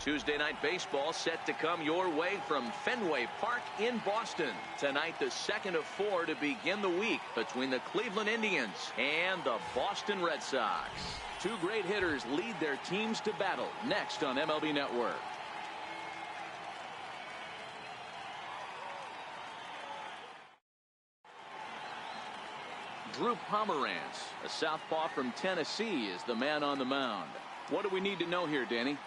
Tuesday night baseball set to come your way from Fenway Park in Boston. Tonight, the second of 4 to begin the week between the Cleveland Indians and the Boston Red Sox. Two great hitters lead their teams to battle next on MLB Network. Drew Pomeranz, a southpaw from Tennessee, is the man on the mound. What do we need to know here, Danny?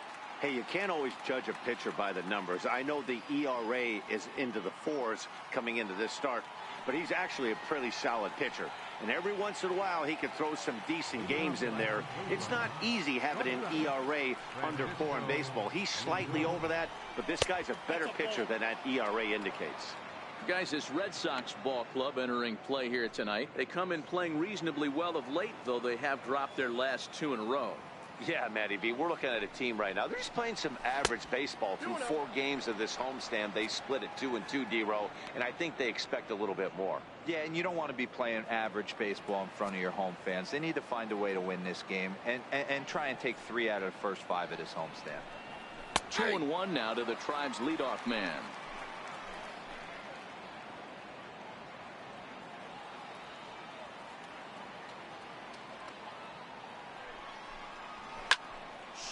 Hey, you can't always judge a pitcher by the numbers. I know the ERA is into the 4s coming into this start, but he's actually a pretty solid pitcher. And every once in a while, he can throw some decent games in there. It's not easy having an ERA under 4 in baseball. He's slightly over that, but this guy's a better pitcher than that ERA indicates. Guys, this Red Sox ball club entering play here tonight. They come in playing reasonably well of late, though they have dropped their last 2 in a row. Yeah, Matty B, we're looking at a team right now. They're just playing some average baseball. Through 4 games of this homestand, they split at 2-2, D-Row, and I think they expect a little bit more. Yeah, and you don't want to be playing average baseball in front of your home fans. They need to find a way to win this game and try and take 3 out of the first 5 of this homestand. 2-1 now to the Tribe's leadoff man.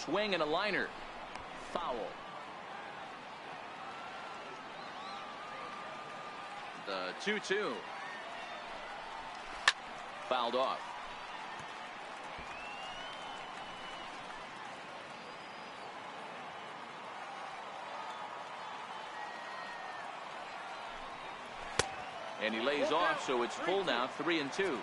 Swing and a liner. Foul. The 2-2. Fouled off. And he lays off, so it's full now, 3-2.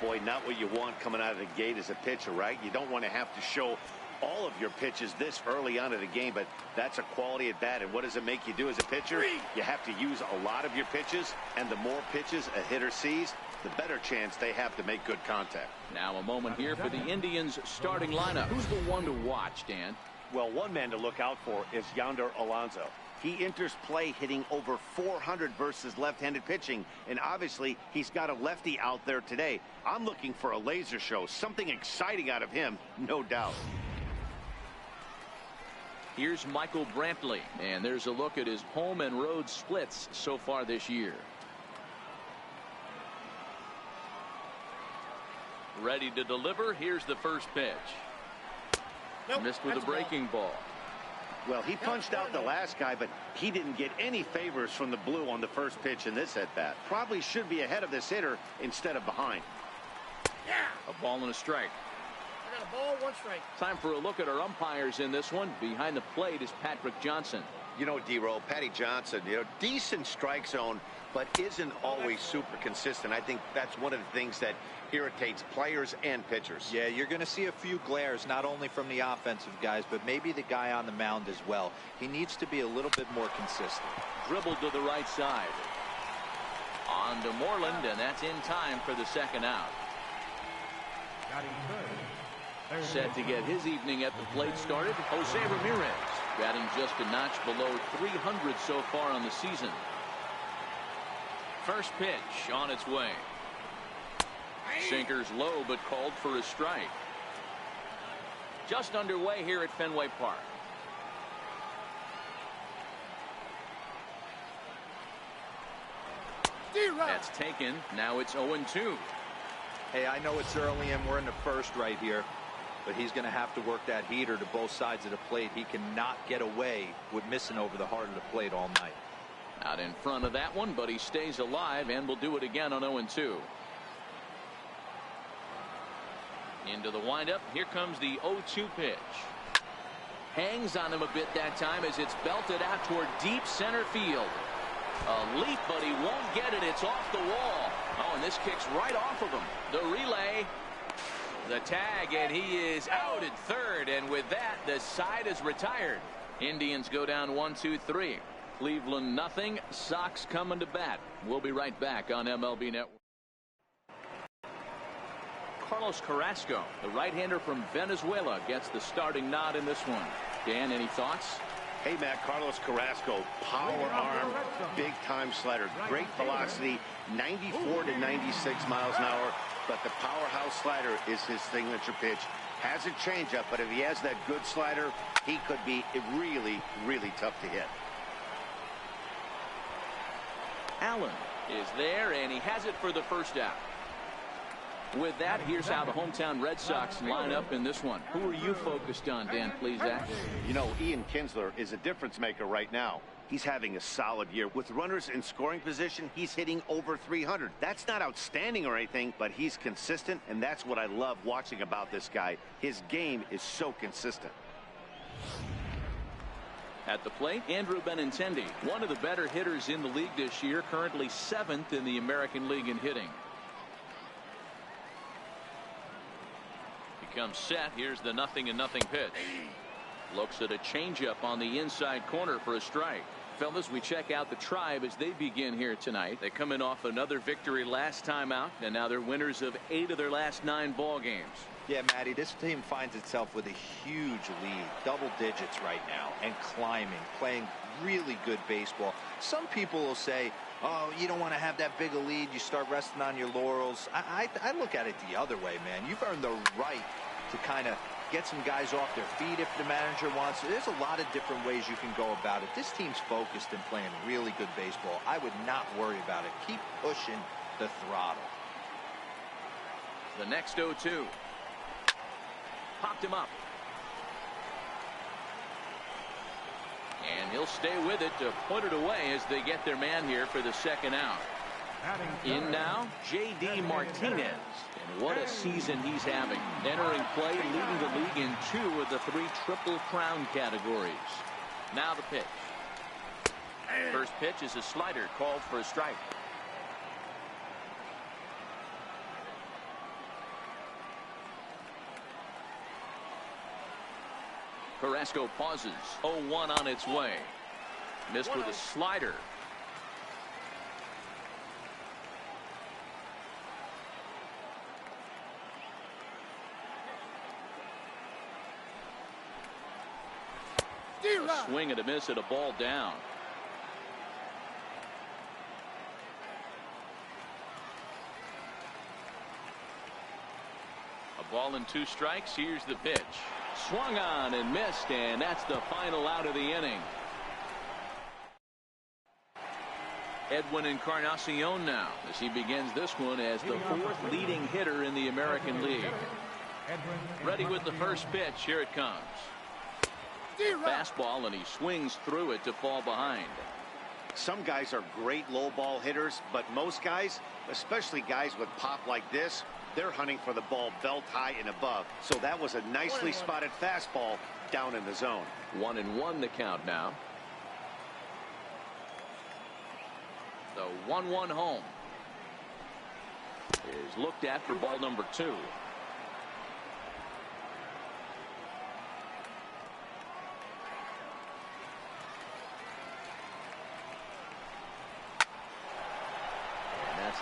Boy, not what you want coming out of the gate as a pitcher, right? You don't want to have to show all of your pitches this early on in the game, but that's a quality at bat. And what does it make you do as a pitcher? You have to use a lot of your pitches, and the more pitches a hitter sees, the better chance they have to make good contact. Now a moment here for the Indians starting lineup. Who's the one to watch, Dan? Well, one man to look out for is Yonder Alonso. He enters play hitting over 400 versus left-handed pitching, and obviously he's got a lefty out there today. I'm looking for a laser show, something exciting out of him, no doubt. Here's Michael Brantley, and there's a look at his home and road splits so far this year. Ready to deliver. Here's the first pitch. Nope, missed with a breaking ball. Well, he punched out the last guy, but he didn't get any favors from the blue on the first pitch in this at-bat. Probably should be ahead of this hitter instead of behind. Yeah. A ball and a strike. I got a ball, 1 strike. Time for a look at our umpires in this one. Behind the plate is Patrick Johnson. You know, D-Roll, Patty Johnson, decent strike zone, but isn't always super consistent. I think that's one of the things that irritates players and pitchers. Yeah, you're going to see a few glares, not only from the offensive guys, but maybe the guy on the mound as well. He needs to be a little bit more consistent. Dribbled to the right side. On to Moreland, and that's in time for the second out. Set to get his evening at the plate started, Jose Ramirez, batting just a notch below 300 so far on the season. First pitch on its way. Sinker's low, but called for a strike. Just underway here at Fenway Park. That's taken. Now it's 0-2. Hey, I know it's early and we're in the first right here, but he's going to have to work that heater to both sides of the plate. He cannot get away with missing over the heart of the plate all night. Out in front of that one, but he stays alive and will do it again on 0-2. Into the windup. Here comes the 0-2 pitch. Hangs on him a bit that time as it's belted out toward deep center field. A leap, but he won't get it. It's off the wall. Oh, and this kicks right off of him. The relay. The tag, and he is out at third. And with that, the side is retired. Indians go down 1-2-3. Cleveland nothing. Sox coming to bat. We'll be right back on MLB Network. Carlos Carrasco, the right-hander from Venezuela, gets the starting nod in this one. Dan, any thoughts? Hey, Matt, Carlos Carrasco, power arm, big-time slider, great velocity, 94 to 96 miles an hour, but the powerhouse slider is his signature pitch. Has a changeup, but if he has that good slider, he could be really, really tough to hit. Allen is there, and he has it for the first out. With that, here's how the hometown Red Sox line up in this one. Who are you focused on, Dan Plesac? You know, Ian Kinsler is a difference maker right now. He's having a solid year. With runners in scoring position, he's hitting over 300. That's not outstanding or anything, but he's consistent, and that's what I love watching about this guy. His game is so consistent. At the plate, Andrew Benintendi, one of the better hitters in the league this year, currently 7th in the American League in hitting. He comes set. Here's the 0-0 pitch. Looks at a changeup on the inside corner for a strike. Fellas, we check out the Tribe as they begin here tonight. They come in off another victory last time out, and now they're winners of 8 of their last 9 ball games. Yeah, Matty, this team finds itself with a huge lead, double digits right now, and climbing, playing really good baseball. Some people will say, oh, you don't want to have that big a lead, you start resting on your laurels. I look at it the other way, man. You've earned the right to kind of get some guys off their feet if the manager wants. There's a lot of different ways you can go about it. This team's focused and playing really good baseball. I would not worry about it. Keep pushing the throttle. The next 0-2. Popped him up. And he'll stay with it to put it away as they get their man here for the second out. In now, J.D. Martinez. And what a season he's having. Entering play, leading the league in 2 of the 3 Triple Crown categories. Now the pitch. First pitch is a slider called for a strike. Carrasco pauses. 0-1 on its way. Missed with a slider. A swing and a miss at a ball down. A ball and 2 strikes. Here's the pitch. Swung on and missed, and that's the final out of the inning. Edwin Encarnacion now as he begins this one as the 4th leading hitter in the American League. Ready with the first pitch. Here it comes. Fastball, and he swings through it to fall behind. Some guys are great low ball hitters, but most guys, especially guys with pop like this, they're hunting for the ball belt high and above. So that was a nicely spotted fastball down in the zone. 1-1 the count now. The 1-1 home is looked at for ball number 2.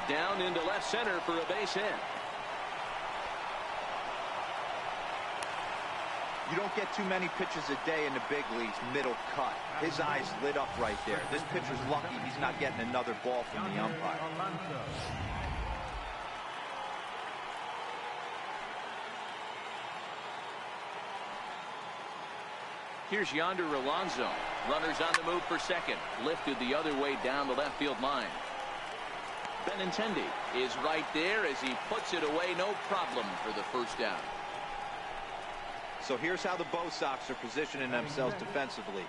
Down into left center for a base hit. You don't get too many pitches a day in the big leagues middle cut. His eyes lit up right there. This pitcher's lucky he's not getting another ball from the umpire. Here's Yonder Alonso. Runners on the move for second. Lifted the other way down the left field line. Benintendi is right there as he puts it away, no problem for the first down. So here's how the Bo Sox are positioning themselves defensively.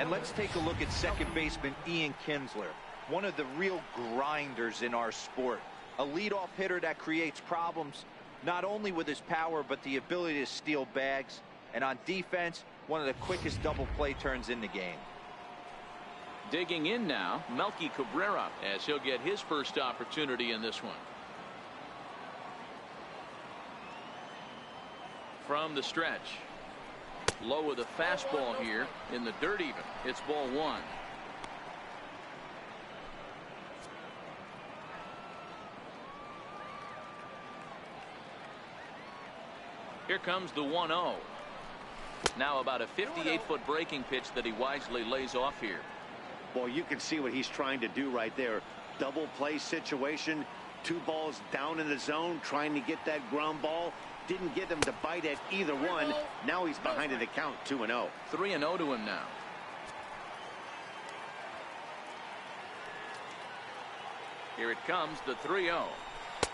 And let's take a look at second baseman Ian Kinsler, one of the real grinders in our sport. A leadoff hitter that creates problems, not only with his power, but the ability to steal bags. And on defense, one of the quickest double play turns in the game. Digging in now, Melky Cabrera, as he'll get his first opportunity in this one. From the stretch. Low with a fastball here in the dirt even. It's ball 1. Here comes the 1-0. Now about a 58-foot breaking pitch that he wisely lays off here. Well, you can see what he's trying to do right there. Double play situation. 2 balls down in the zone, trying to get that ground ball. Didn't get him to bite at either one. Now he's behind in the count, 2-0. 3-0 to him now. Here it comes, the 3-0.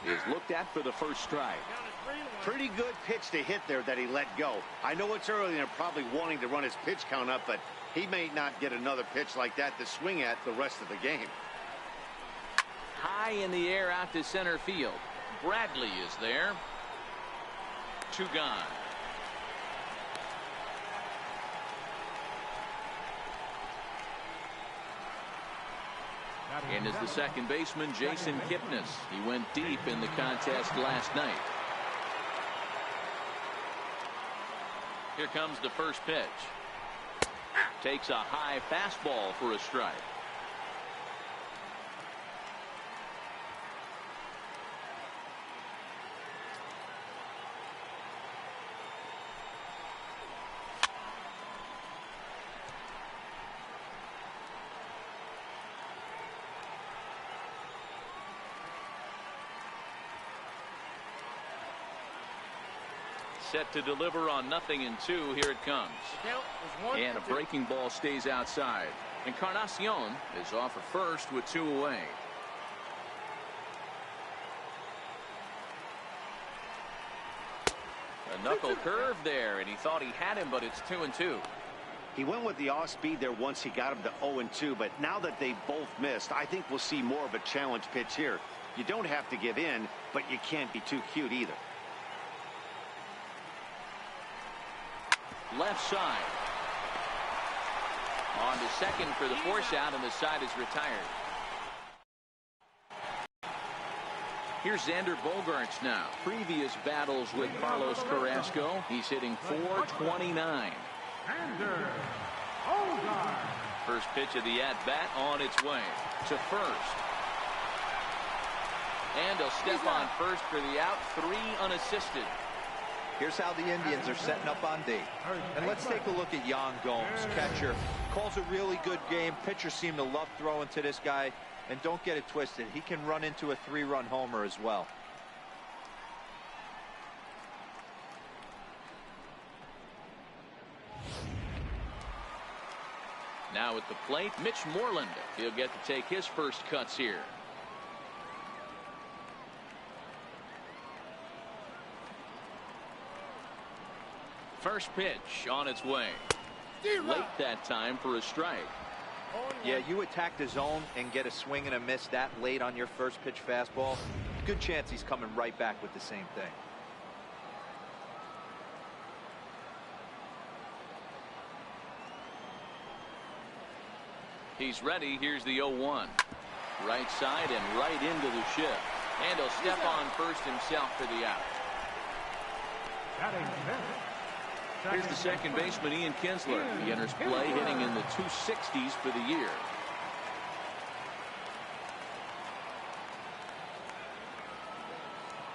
Is looked at for the first strike. Pretty good pitch to hit there that he let go. I know it's early and they're probably wanting to run his pitch count up, but he may not get another pitch like that to swing at the rest of the game. High in the air out to center field. Bradley is there. 2 gone. And is the second baseman, Jason Kipnis. He went deep in the contest last night. Here comes the first pitch. Takes a high fastball for a strike. Set to deliver on 0-2. Here it comes. And a breaking ball stays outside. Encarnacion is off at first with 2 away. A knuckle curve there, and he thought he had him, but it's 2-2. He went with the off speed there once he got him to 0-2, but now that they both missed, I think we'll see more of a challenge pitch here. You don't have to give in, but you can't be too cute either. Left side. On to second for the force out, and the side is retired. Here's Xander Bogaerts now. Previous battles with Carlos Carrasco. He's hitting .429. First pitch of the at-bat on its way to first. And he'll step on first for the out. 3 unassisted. Here's how the Indians are setting up on D. And let's take a look at Yan Gomes, catcher. Calls a really good game. Pitchers seem to love throwing to this guy. And don't get it twisted. He can run into a 3-run homer as well. Now at the plate, Mitch Moreland. He'll get to take his first cuts here. First pitch on its way. Late that time for a strike. Yeah, you attack the zone and get a swing and a miss that late on your first pitch fastball. Good chance he's coming right back with the same thing. He's ready. Here's the 0-1. Right side and right into the shift. And he'll step on first himself for the out. Here's the second baseman, Ian Kinsler. He enters play hitting in the 260s for the year.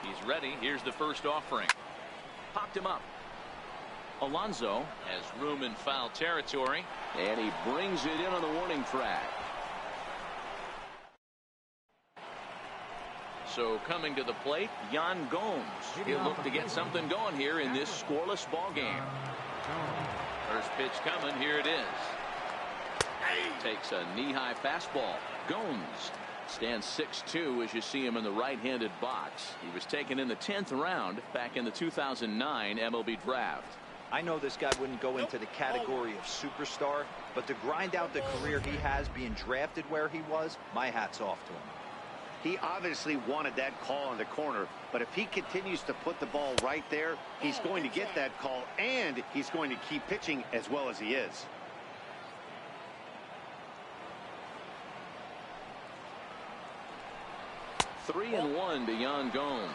He's ready. Here's the first offering. Popped him up. Alonso has room in foul territory, and he brings it in on the warning track. So coming to the plate, Yan Gomes. He'll look to get something going here in this scoreless ball game. First pitch coming. Here it is. Takes a knee-high fastball. Gomes stands 6'2" as you see him in the right-handed box. He was taken in the 10th round back in the 2009 MLB draft. I know this guy wouldn't go into the category of superstar, but to grind out the career he has being drafted where he was, my hat's off to him. He obviously wanted that call in the corner, but if he continues to put the ball right there, he's going to get that call, and he's going to keep pitching as well as he is. Three and one to Yan Gomes.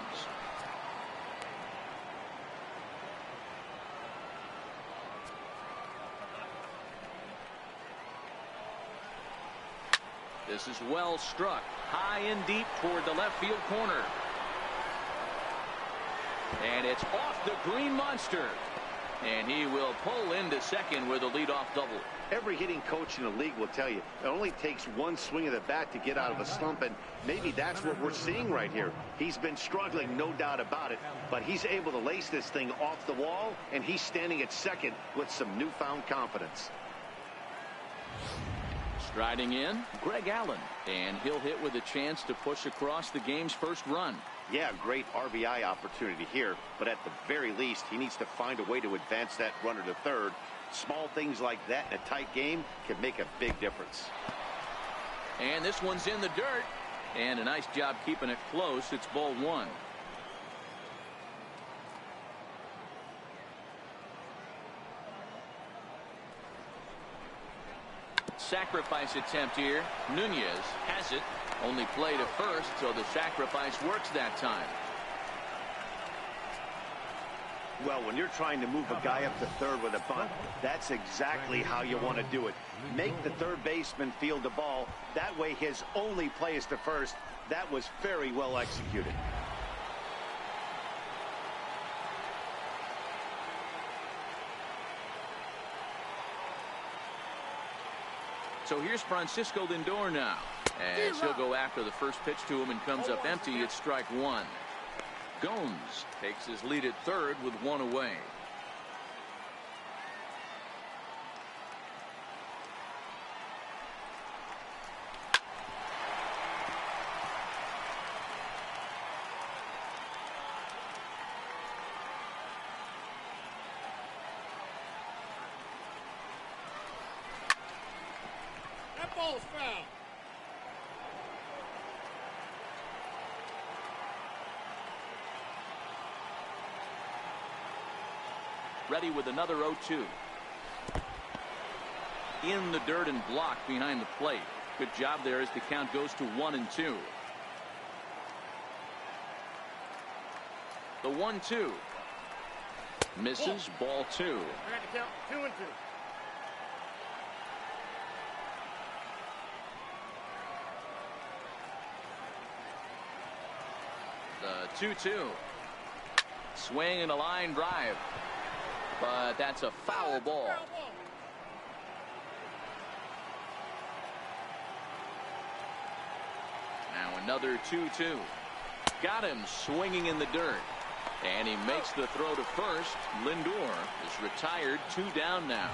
This is well struck, high and deep toward the left field corner. And it's off the green monster. And he will pull into second with a leadoff double. Every hitting coach in the league will tell you it only takes one swing of the bat to get out of a slump, and maybe that's what we're seeing right here. He's been struggling, no doubt about it, but he's able to lace this thing off the wall, and he's standing at second with some newfound confidence. Striding in, Greg Allen, and he'll hit with a chance to push across the game's first run. Yeah, great RBI opportunity here, but at the very least, he needs to find a way to advance that runner to third. Small things like that in a tight game can make a big difference. And this one's in the dirt, and a nice job keeping it close. It's ball one. Sacrifice attempt here. Nunez has it. Only play to first, so the sacrifice works that time. Well, when you're trying to move a guy up to third with a bunt, that's exactly how you want to do it. Make the third baseman field the ball. That way his only play is to first. That was very well executed. So here's Francisco Lindor now, as he'll go after the first pitch to him and comes up empty. It's strike one. Gomes takes his lead at third with one away. That ball's foul. Ready with another 0-2. In the dirt and blocked behind the plate. Good job there as the count goes to 1-2. The 1-2. Misses, ball two. I had to count 2-2. The 2-2. Swing and a line drive. But that's a foul ball. Now another 2-2. Got him swinging in the dirt. And he makes the throw to first. Lindor is retired, 2 down now.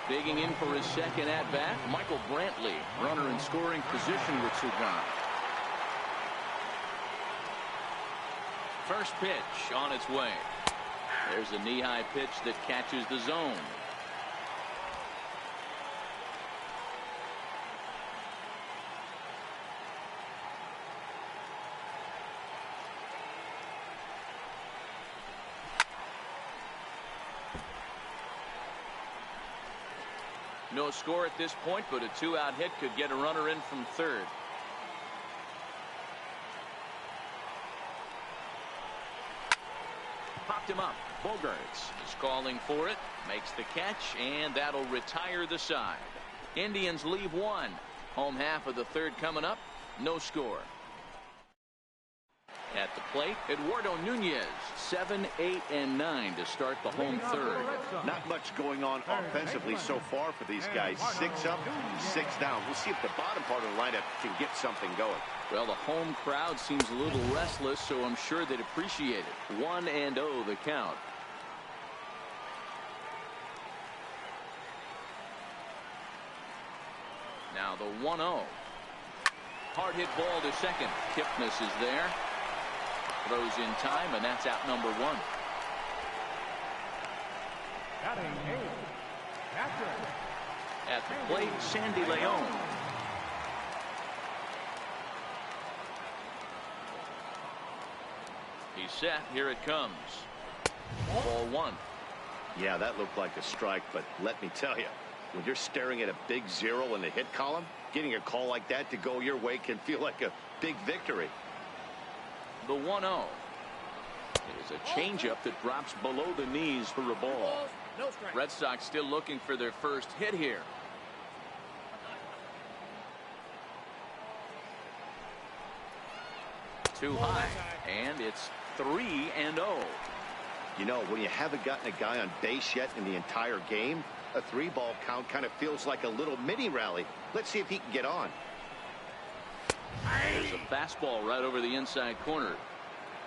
Digging in for his second at-bat, Michael Brantley, runner in scoring position with 2 gone. First pitch on its way. There's a knee-high pitch that catches the zone. No score at this point, but a 2-out hit could get a runner in from third. Popped him up. Bogarts is calling for it. Makes the catch, and that'll retire the side. Indians leave 1. Home half of the third coming up. No score. At the plate, Eduardo Nunez, 7, 8, and 9 to start the home third. Not much going on offensively so far for these guys. 6 up, 6 down. We'll see if the bottom part of the lineup can get something going. Well, the home crowd seems a little restless, so I'm sure they'd appreciate it. 1-0 the count. Now the 1-0. Hard hit ball to second. Kipnis is there. Throws in time, and that's out number 1. At the plate, Sandy Leon. He's set. Here it comes. Ball 1. Yeah, that looked like a strike, but let me tell you, when you're staring at a big 0 in the hit column, getting a call like that to go your way can feel like a big victory. The 1-0 is a changeup that drops below the knees for a ball. No strike. Red Sox still looking for their first hit here. Too high, and it's 3-0. You know, when you haven't gotten a guy on base yet in the entire game, a 3-ball count kind of feels like a little mini rally. Let's see if he can get on. There's a fastball right over the inside corner.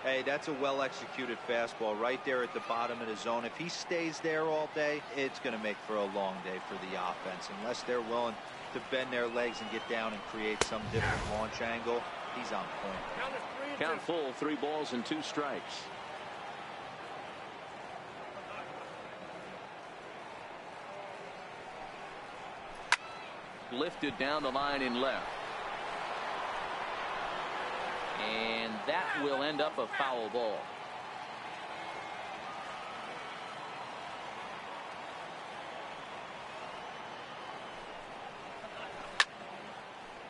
Hey, that's a well-executed fastball right there at the bottom of the zone. If he stays there all day, it's going to make for a long day for the offense. Unless they're willing to bend their legs and get down and create some different launch angle, he's on point. Count full, 3 balls and 2 strikes. Lifted down the line in left. And that will end up a foul ball.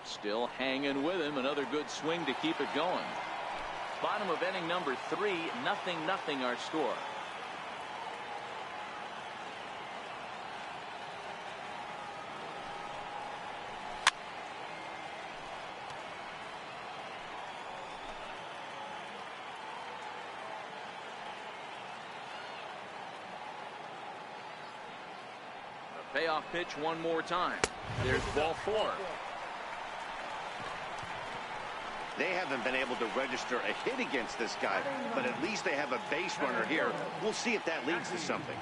Still hanging with him. Another good swing to keep it going. Bottom of inning number 3, 0-0 our score. Payoff pitch one more time. There's ball 4. They haven't been able to register a hit against this guy, but at least they have a base runner here. We'll see if that leads to something.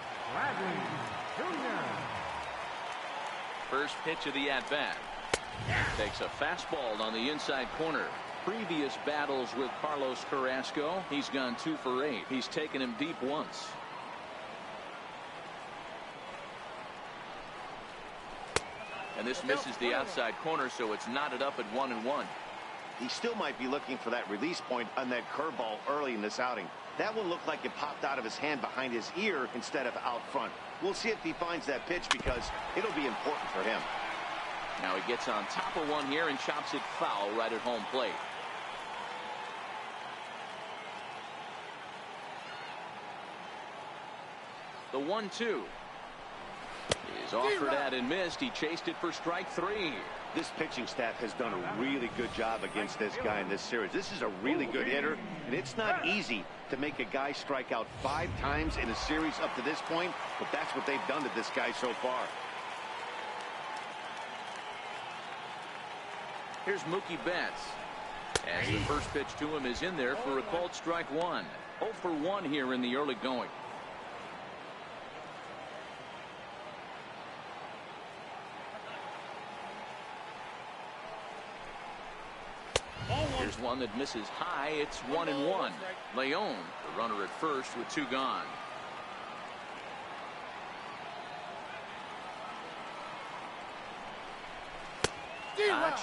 First pitch of the at-bat. Takes a fastball on the inside corner. Previous battles with Carlos Carrasco, he's gone 2 for 8. He's taken him deep once. And this misses the outside corner, so it's knotted up at 1-1. He still might be looking for that release point on that curveball early in this outing. That one looked like it popped out of his hand behind his ear instead of out front. We'll see if he finds that pitch because it'll be important for him. Now he gets on top of one here and chops it foul right at home plate. The 1-2 is offered at and missed. He chased it for strike 3. This pitching staff has done a really good job against this guy in this series. This is a really good hitter, and it's not easy to make a guy strike out 5 times in a series up to this point, but that's what they've done to this guy so far. Here's Mookie Betts. As the first pitch to him is in there for a called strike 1. 0 for 1 here in the early going. Here's one that misses high. It's 1-1. Leon, the runner at first with 2 gone.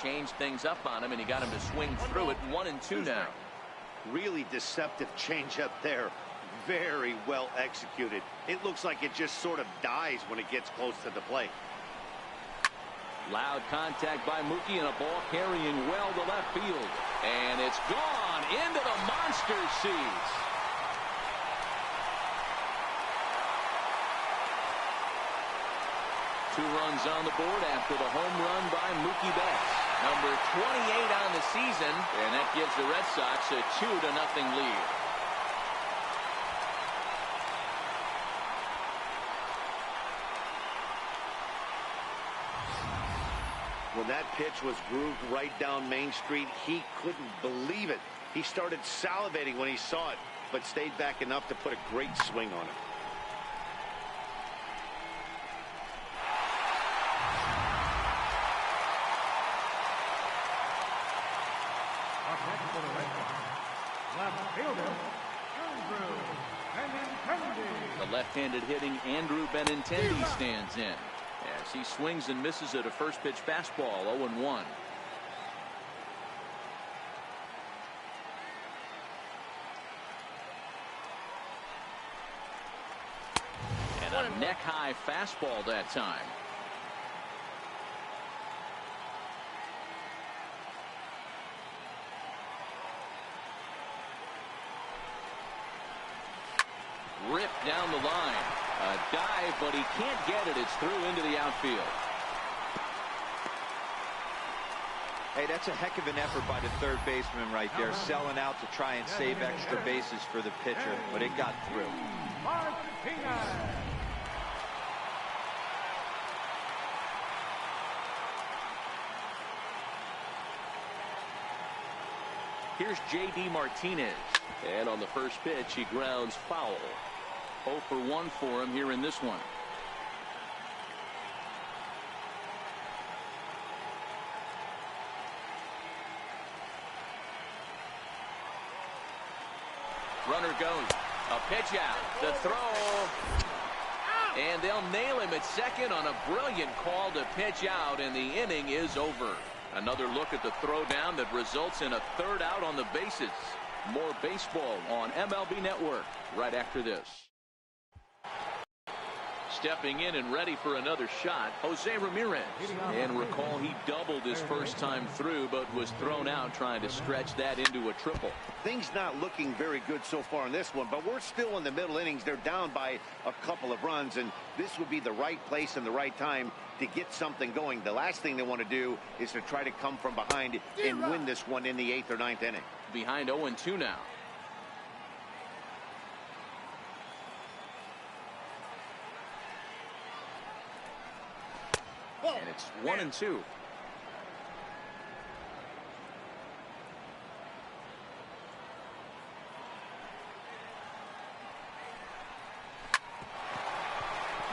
Changed things up on him, and he got him to swing through it. 1-2 now. Really deceptive changeup there. Very well executed. It looks like it just sort of dies when it gets close to the plate. Loud contact by Mookie, and a ball carrying well to left field. And it's gone into the monster seats. Two runs on the board after the home run by Mookie Betts. Number 28 on the season, and that gives the Red Sox a 2-0 lead. When that pitch was grooved right down Main Street, he couldn't believe it. He started salivating when he saw it, but stayed back enough to put a great swing on it. The left-handed hitting Andrew Benintendi stands in as he swings and misses at a first pitch fastball. 0-1. And a neck-high fastball that time. Ripped down the line. A dive, but he can't get it. It's through into the outfield. Hey, that's a heck of an effort by the third baseman right there, selling out to try and save extra bases for the pitcher, but it got through. Here's J.D. Martinez. And on the first pitch, he grounds foul. 0 for 1 for him here in this one. Runner goes. A pitch out. The throw. And they'll nail him at second on a brilliant call to pitch out, and the inning is over. Another look at the throw down that results in a third out on the bases. More baseball on MLB Network right after this. Stepping in and ready for another shot, Jose Ramirez. And recall, he doubled his first time through, but was thrown out trying to stretch that into a triple. Things not looking very good so far in this one, but we're still in the middle innings. They're down by a couple of runs, and this would be the right place and the right time to get something going. The last thing they want to do is to try to come from behind and win this one in the 8th or 9th inning. Behind 0-2 now. And it's 1-2.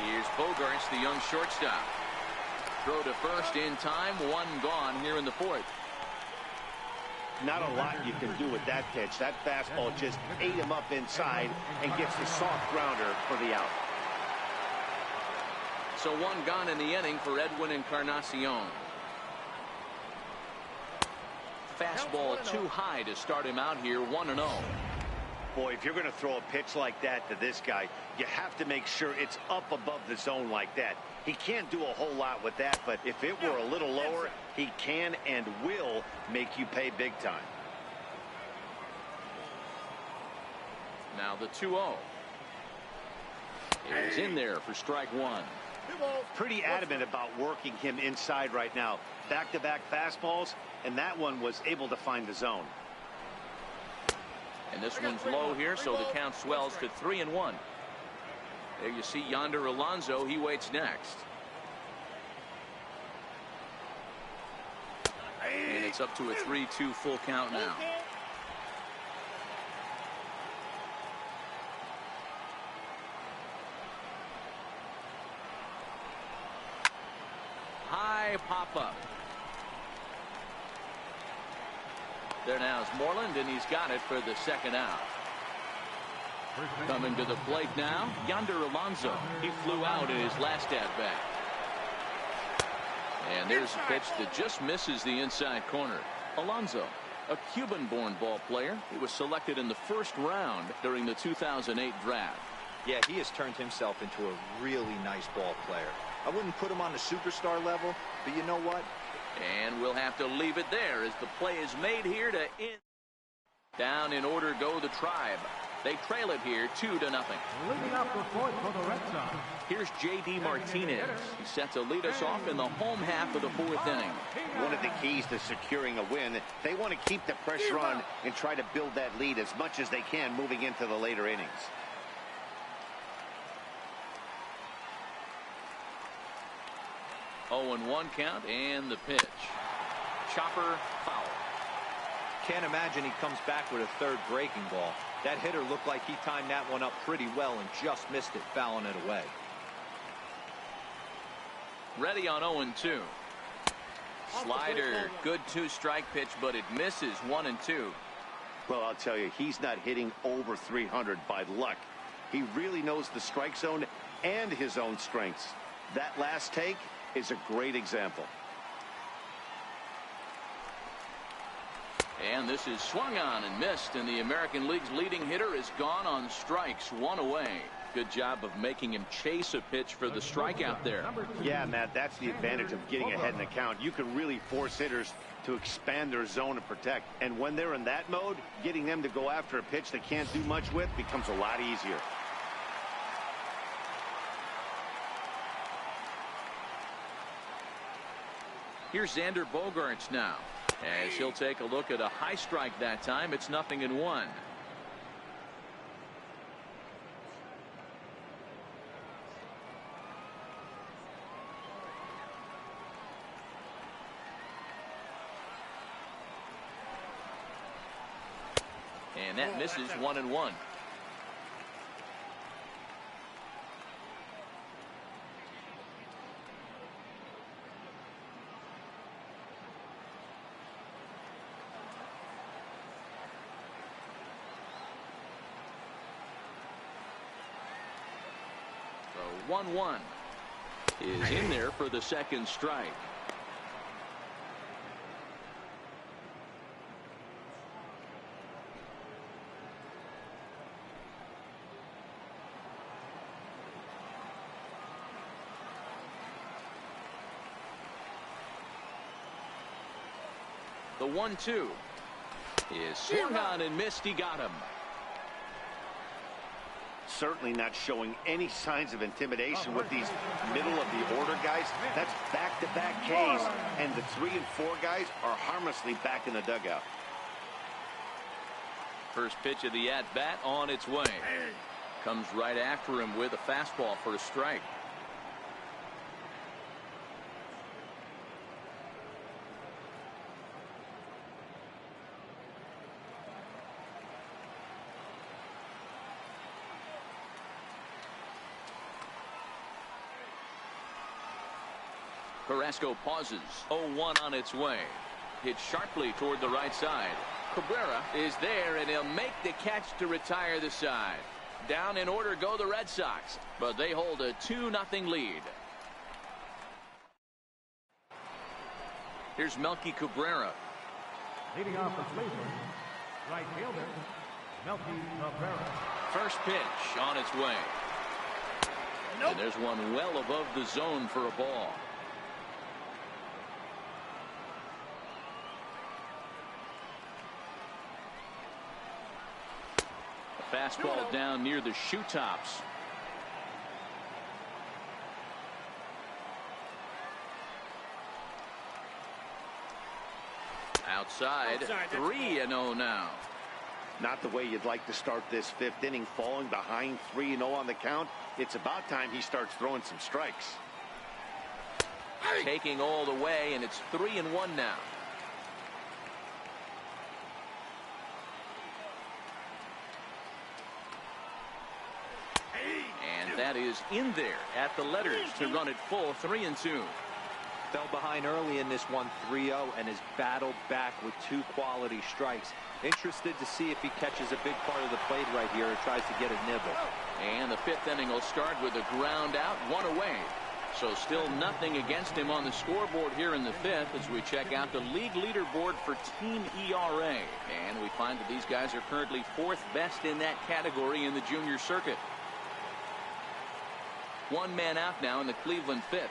Here's Bogaerts, the young shortstop. Throw to first in time, 1 gone here in the 4th. Not a lot you can do with that pitch. That fastball just ate him up inside and gets the soft grounder for the out. So 1 gone in the inning for Edwin Encarnacion. Fastball too high to start him out here, 1-0. Boy, if you're going to throw a pitch like that to this guy, you have to make sure it's up above the zone like that. He can't do a whole lot with that, but if it were a little lower, he can and will make you pay big time. Now the 2-0. It's in there for strike 1. Pretty adamant about working him inside right now. Back-to-back fastballs, and that one was able to find the zone. And this one's low here, so the count swells to 3-1. There you see Yonder Alonso. He waits next. And it's up to a 3-2 full count now. High pop-up. There now is Moreland, and he's got it for the second out. Coming to the plate now, Yonder Alonso. He flew out in his last at-bat. And there's a pitch that just misses the inside corner. Alonso, a Cuban-born ball player. He was selected in the first round during the 2008 draft. Yeah, he has turned himself into a really nice ball player. I wouldn't put him on the superstar level, but you know what? And we'll have to leave it there as the play is made here to end. Down in order go the Tribe. They trail it here 2-0. Leading up the 4th for the Red Sox. Here's J.D. Martinez. He's set to lead us off in the home half of the 4th inning. One of the keys to securing a win, they want to keep the pressure on and try to build that lead as much as they can moving into the later innings. Oh, and 1 count, and the pitch. Chopper foul. Can't imagine he comes back with a third breaking ball. That hitter looked like he timed that one up pretty well and just missed it, fouling it away. Ready on 0-2. Slider, good 2-strike pitch, but it misses 1-2. Well, I'll tell you, he's not hitting over 300 by luck. He really knows the strike zone and his own strengths. That last take is a great example. And this is swung on and missed, and the American League's leading hitter is gone on strikes, 1 away. Good job of making him chase a pitch for the strikeout there. Yeah, Matt, that's the advantage of getting ahead in the count. You can really force hitters to expand their zone and protect. And when they're in that mode, getting them to go after a pitch they can't do much with becomes a lot easier. Here's Xander Bogaerts now, as he'll take a look at a high strike that time. It's 0-1. And that misses 1-1. The 1-1 is in there for the second strike. The 1-2 is swung on and missed. He got him. Certainly not showing any signs of intimidation with these middle of the order guys. That's back-to-back Ks, and the 3 and 4 guys are harmlessly back in the dugout. First pitch of the at-bat on its way. Comes right after him with a fastball for a strike. Carrasco pauses. 0-1 on its way. Hit sharply toward the right side. Cabrera is there, and he'll make the catch to retire the side. Down in order go the Red Sox, but they hold a 2-0 lead. Here's Melky Cabrera. Leading off the Cleveland, right fielder, Melky Cabrera. First pitch on its way. And there's one well above the zone for a ball. Fastball down near the shoe tops. Outside, 3-0 now. Not the way you'd like to start this 5th inning, falling behind 3-0 on the count. It's about time he starts throwing some strikes. Taking all the way, and it's 3-1 now. That is in there at the letters to run it full 3-2. Fell behind early in this one 3-0 and has battled back with 2 quality strikes. Interested to see if he catches a big part of the plate right here or tries to get a nibble. And the 5th inning will start with a ground out, 1 away. So still nothing against him on the scoreboard here in the 5th as we check out the league leaderboard for team ERA. And we find that these guys are currently 4th best in that category in the junior circuit. 1 man out now in the Cleveland 5th.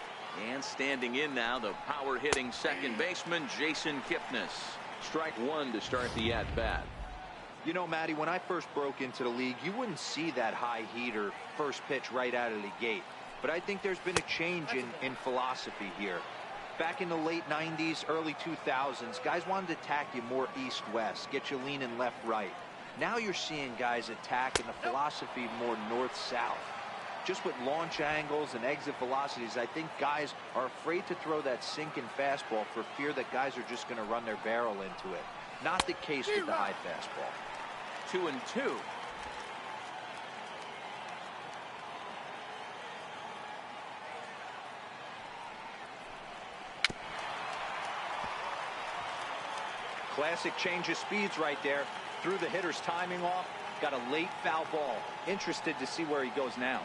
And standing in now, the power-hitting second baseman, Jason Kipnis. Strike 1 to start the at-bat. You know, Matty, when I first broke into the league, you wouldn't see that high heater first pitch right out of the gate. But I think there's been a change in philosophy here. Back in the late 90s, early 2000s, guys wanted to attack you more east-west, get you leaning left-right. Now you're seeing guys attack in the philosophy more north-south. Just with launch angles and exit velocities, I think guys are afraid to throw that sinking fastball for fear that guys are just going to run their barrel into it. Not the case with the high fastball. 2-2. Classic change of speeds right there. Threw the hitter's timing off. Got a late foul ball. Interested to see where he goes now.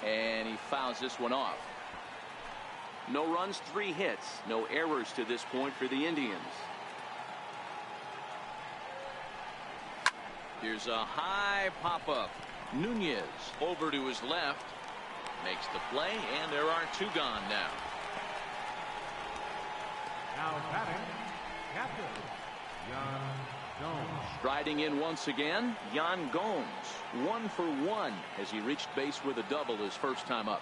And he fouls this one off. No runs, 3 hits. No errors to this point for the Indians. Here's a high pop-up. Nunez over to his left. Makes the play, and there are 2 gone now. Now batting, captain, Yan Gomes. Striding in once again, Yan Gomes. 1 for 1 as he reached base with a double his first time up.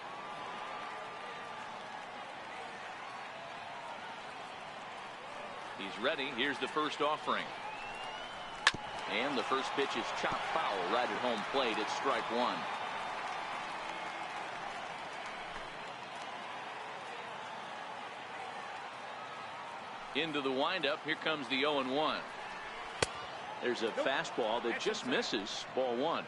He's ready. Here's the first offering. And the first pitch is chopped foul right at home plate. It's strike 1. Into the windup. Here comes the 0-1. There's a fastball that just misses. Ball one.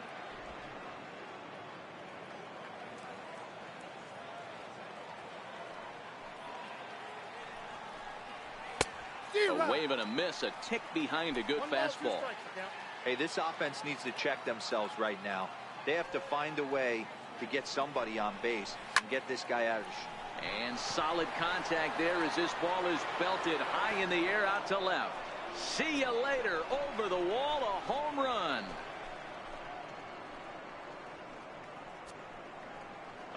A wave and a miss, a tick behind a good fastball. Hey, this offense needs to check themselves right now. They have to find a way to get somebody on base and get this guy out of the And solid contact there as this ball is belted high in the air out to left. See you later. Over the wall, a home run.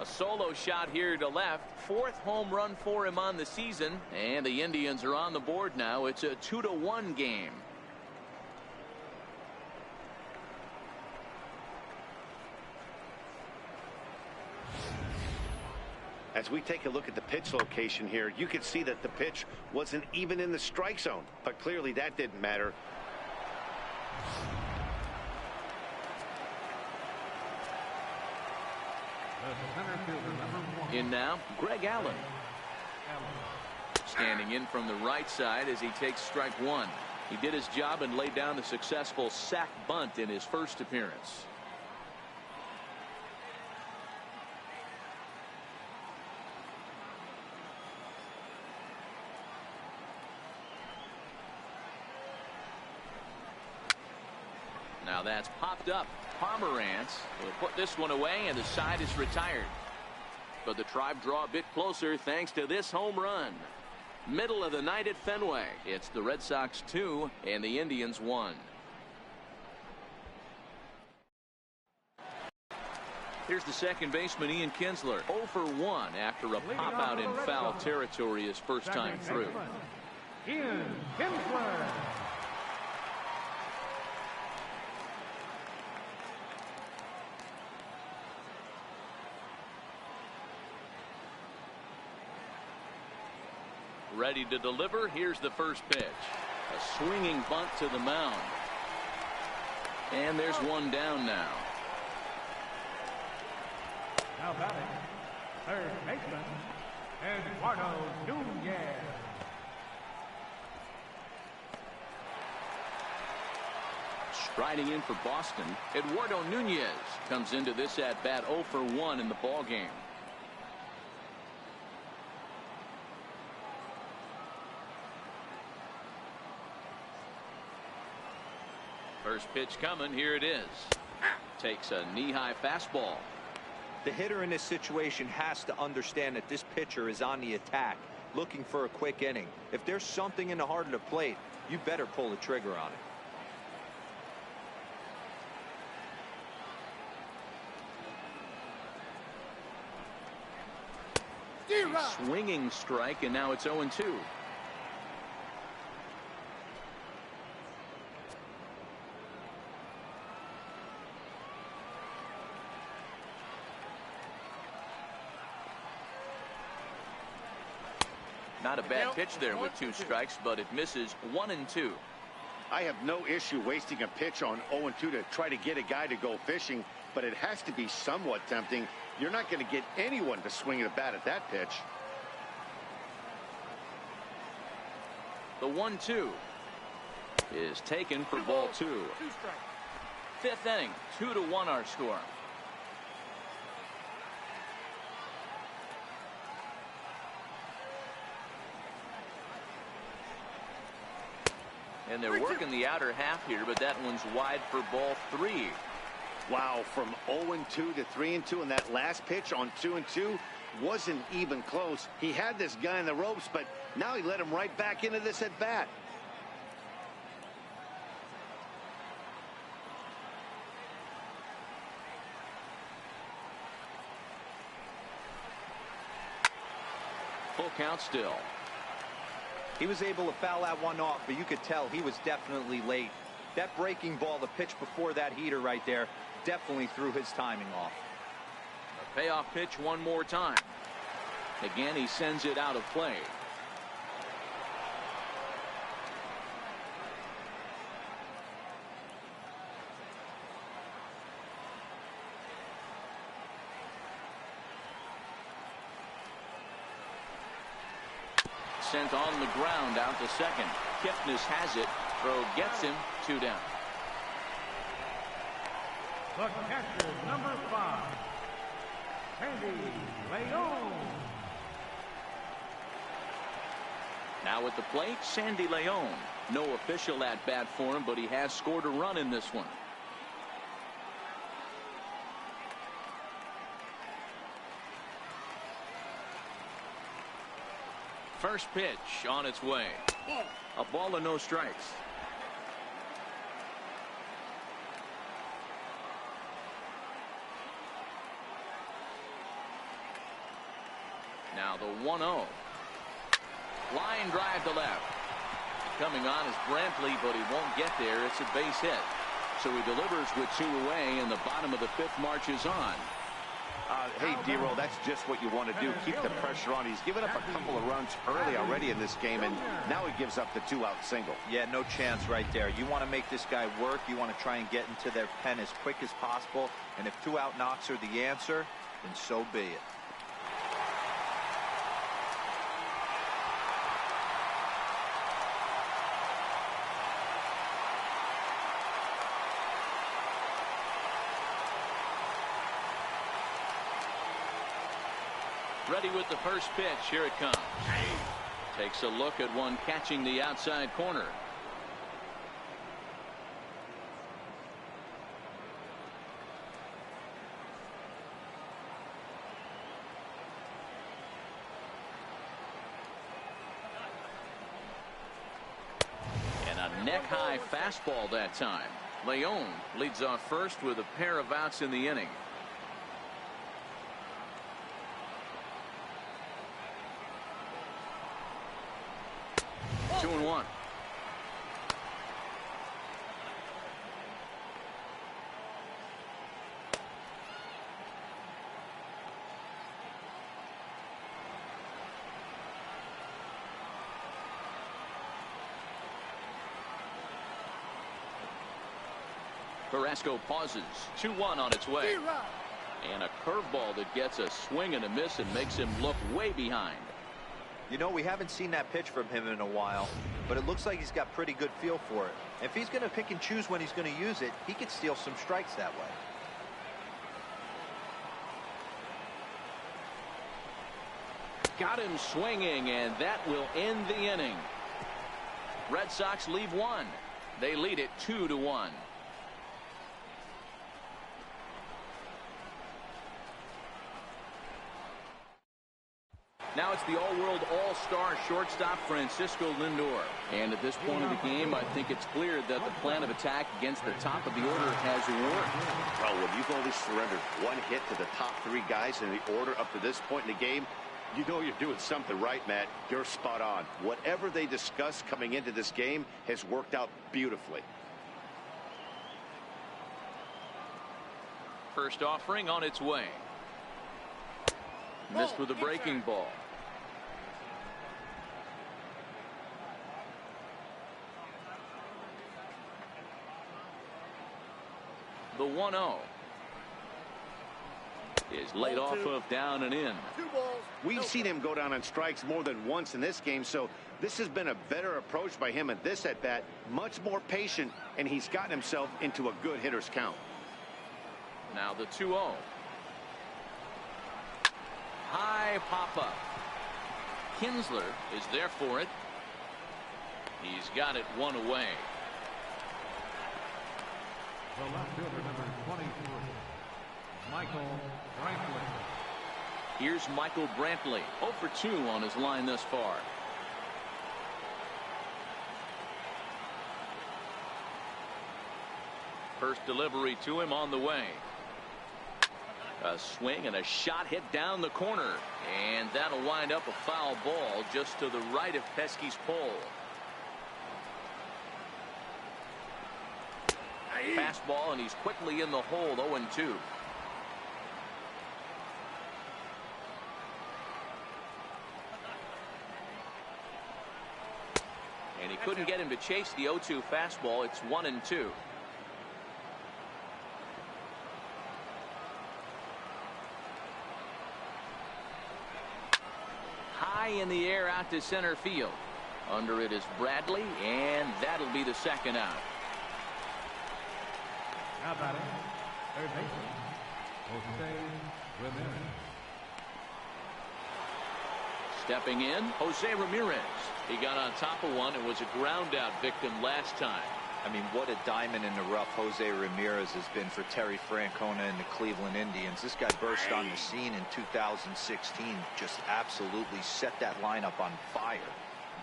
A solo shot here to left. 4th home run for him on the season. And the Indians are on the board now. It's a 2-1 game. As we take a look at the pitch location here, you can see that the pitch wasn't even in the strike zone, but clearly that didn't matter. In now, Greg Allen. Standing in from the right side as he takes strike one. He did his job and laid down a successful sac bunt in his first appearance. Now that's popped up. Pomerantz will put this one away, and the side is retired. But the Tribe draw a bit closer thanks to this home run. Middle of the night at Fenway. It's the Red Sox 2 and the Indians 1. Here's the second baseman, Ian Kinsler. 0 for 1 after a pop out in foul territory his first time through. Ian Kinsler. Ready to deliver. Here's the first pitch. A swinging bunt to the mound. And there's one down now. Now batting, third baseman, Eduardo Nunez. Striding in for Boston, Eduardo Nunez comes into this at bat 0 for 1 in the ball game. First pitch coming. Here it is. Takes a knee-high fastball. The hitter in this situation has to understand that this pitcher is on the attack, looking for a quick inning. If there's something in the heart of the plate, you better pull the trigger on it. Swinging strike, and now it's 0-2. Not a bad pitch there with 2 strikes, but it misses 1 and 2. I have no issue wasting a pitch on 0-2 to try to get a guy to go fishing, but it has to be somewhat tempting. You're not going to get anyone to swing the bat at that pitch. The 1-2 is taken for ball 2. 5th inning, 2-1 our score. And they're working the outer half here, but that one's wide for ball 3. Wow, from 0-2 to 3-2, and that last pitch on 2-2 wasn't even close. He had this guy in the ropes, but now he let him right back into this at bat. Full count still. He was able to foul that one off, but you could tell he was definitely late. That breaking ball, the pitch before that heater right there, definitely threw his timing off. A payoff pitch one more time. Again, he sends it out of play. Sent on the ground out to second. Kipnis has it. Throw gets him. 2 down. The catcher, number 5, Sandy Leon. Now at the plate, Sandy Leon. No official at bat for him, but he has scored a run in this one. First pitch on its way. A ball and no strikes. Now the 1-0. Line drive to left. Coming on is Brantley, but he won't get there. It's a base hit. So he delivers with 2 away, and the bottom of the 5th marches on. Hey, D-Roll, that's just what you want to do. Keep the pressure on. He's given up a couple of runs early already in this game, and now he gives up the 2-out single. Yeah, no chance right there. You want to make this guy work. You want to try and get into their pen as quick as possible. And if 2-out knocks are the answer, then so be it. Ready with the first pitch. Here it comes. Takes a look at one catching the outside corner. And a neck-high fastball that time. Leon leads off first with a pair of outs in the inning. 2-1. Carrasco pauses. 2-1 on its way. And a curveball that gets a swing and a miss and makes him look way behind. You know, we haven't seen that pitch from him in a while, but it looks like he's got pretty good feel for it. If he's going to pick and choose when he's going to use it, he could steal some strikes that way. Got him swinging, and that will end the inning. Red Sox leave one. They lead it 2-1. Now it's the all-world all-star shortstop Francisco Lindor. And at this point of the game, I think it's clear that the plan of attack against the top of the order has worked. Well, when you've only surrendered 1 hit to the top 3 guys in the order up to this point in the game, you know you're doing something right, Matt. You're spot on. Whatever they discussed coming into this game has worked out beautifully. First offering on its way. Missed with a breaking ball. The 1-0 is laid off of down and in. We've seen him go down on strikes more than once in this game, so this has been a better approach by him at this at-bat. Much more patient, and he's gotten himself into a good hitter's count. Now the 2-0. High pop-up. Kinsler is there for it. He's got it 1 away. The left fielder, number 23, Michael Brantley. Here's Michael Brantley, 0 for 2 on his line thus far. First delivery to him on the way. A swing and a shot hit down the corner, and that'll wind up a foul ball just to the right of Pesky's pole. Fastball, and he's quickly in the hole. 0-2. And he couldn't get him to chase the 0-2 fastball. It's 1-2. High in the air out to center field. Under it is Bradley, and that'll be the second out. Now batting, Third baseman, Jose Ramirez. Stepping in, Jose Ramirez. He got on top of one and was a ground out victim last time. I mean, what a diamond in the rough Jose Ramirez has been for Terry Francona and the Cleveland Indians. This guy burst on the scene in 2016, just absolutely set that lineup on fire.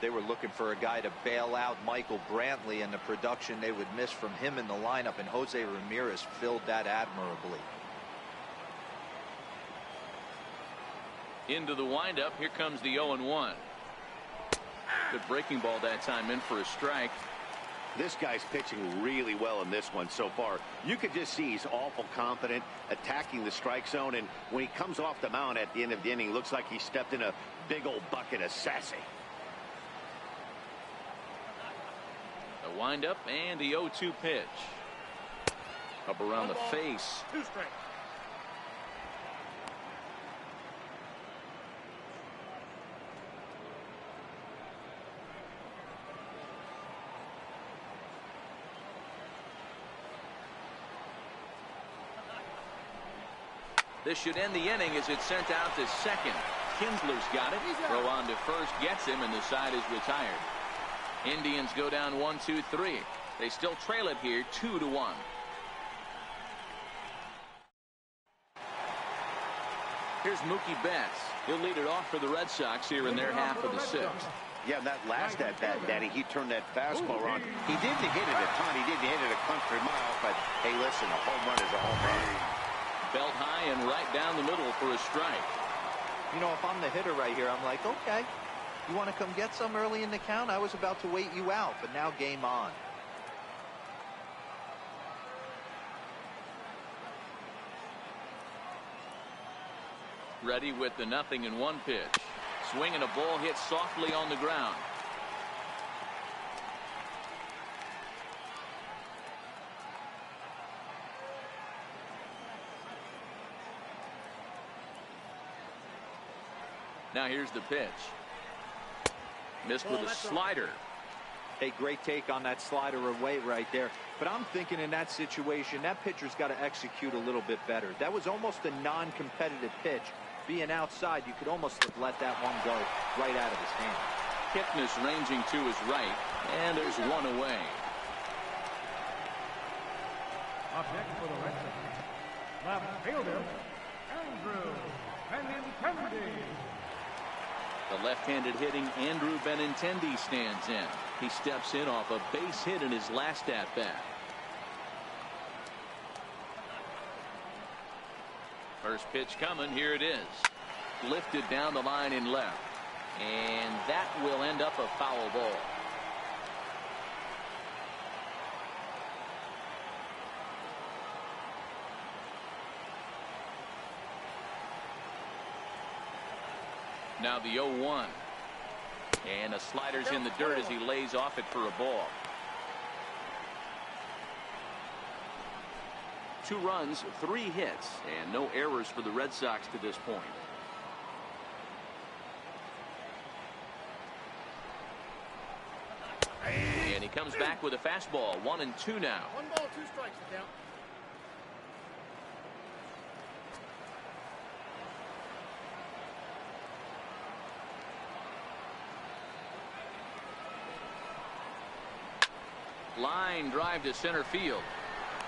They were looking for a guy to bail out Michael Brantley, and the production they would miss from him in the lineup, and Jose Ramirez filled that admirably. Into the windup, here comes the 0-1. Good breaking ball that time, in for a strike. This guy's pitching really well in this one so far. You could just see he's awful confident, attacking the strike zone, and when he comes off the mound at the end of the inning, looks like he stepped in a big old bucket of sassy. The windup and the 0-2 pitch. Up around the face. 2 strikes. This should end the inning as it's sent out to second. Kinsler's got it. Throw on to first gets him, and the side is retired. Indians go down 1-2-3. They still trail it here 2-1. Here's Mookie Betts. He'll lead it off for the Red Sox here in their half of the 6th. Yeah, that last at bat, Danny, he turned that fastball around. He didn't hit it a ton. He didn't hit it a country mile, but hey, listen, a home run is a home run. Belt high and right down the middle for a strike. You know, if I'm the hitter right here, I'm like, okay, you want to come get some early in the count? I was about to wait you out, but now game on. Ready with the 0-1 pitch. Swinging a ball hit softly on the ground. Now here's the pitch. Missed with a slider. Hey, great take on that slider away right there. But I'm thinking in that situation, that pitcher's got to execute a little bit better. That was almost a non-competitive pitch. Being outside, you could almost have let that one go right out of his hand. Kipnis ranging to his right, and there's one away. Up next for the Red Sox, left fielder, Andrew Benintendi. The left-handed hitting Andrew Benintendi stands in. He steps in off a base hit in his last at-bat. First pitch coming. Here it is. Lifted down the line in left. And that will end up a foul ball. Now the 0-1. And a slider's in the dirt as he lays off it for a ball. 2 runs, 3 hits, and no errors for the Red Sox to this point. And he comes back with a fastball. 1-2 now. 1 ball, 2 strikes to count. Line drive to center field.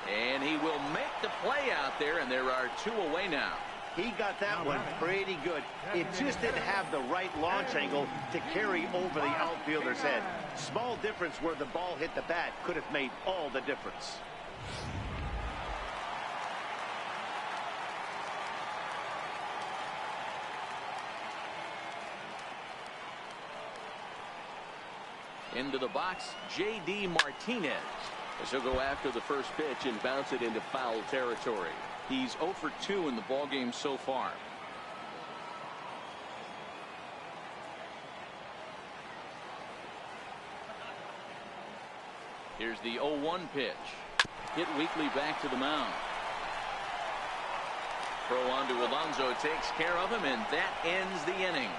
And he will make the play out there, and there are 2 away now. He got that one pretty good. It just didn't have the right launch angle to carry over the outfielder's head. Small difference where the ball hit the bat could have made all the difference. Into the box, J.D. Martinez, as he'll go after the first pitch and bounce it into foul territory. He's 0 for 2 in the ballgame so far. Here's the 0-1 pitch. Hit weakly back to the mound. Throw on to Alonso, takes care of him, and that ends the inning.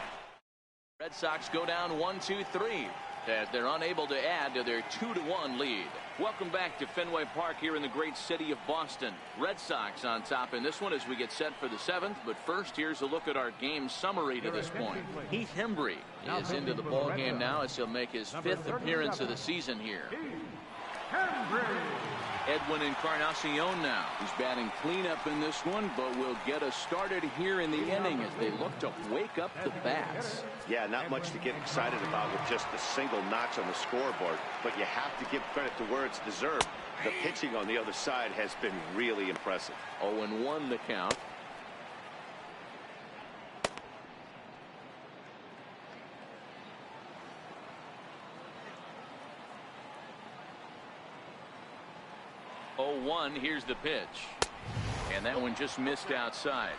Red Sox go down 1-2-3. as they're unable to add to their 2-1 lead. Welcome back to Fenway Park here in the great city of Boston. Red Sox on top in this one as we get set for the 7th. But first, here's a look at our game summary to this point. Heath Hembree is into the ball game now as he'll make his 5th appearance of the season here. Edwin Encarnacion now. He's batting cleanup in this one, but will get us started here in the inning as they look to wake up the bats. Yeah, not much to get excited about with just a single notch on the scoreboard, but you have to give credit to where it's deserved. The pitching on the other side has been really impressive. 0-1 the count. Here's the pitch. And that one just missed outside.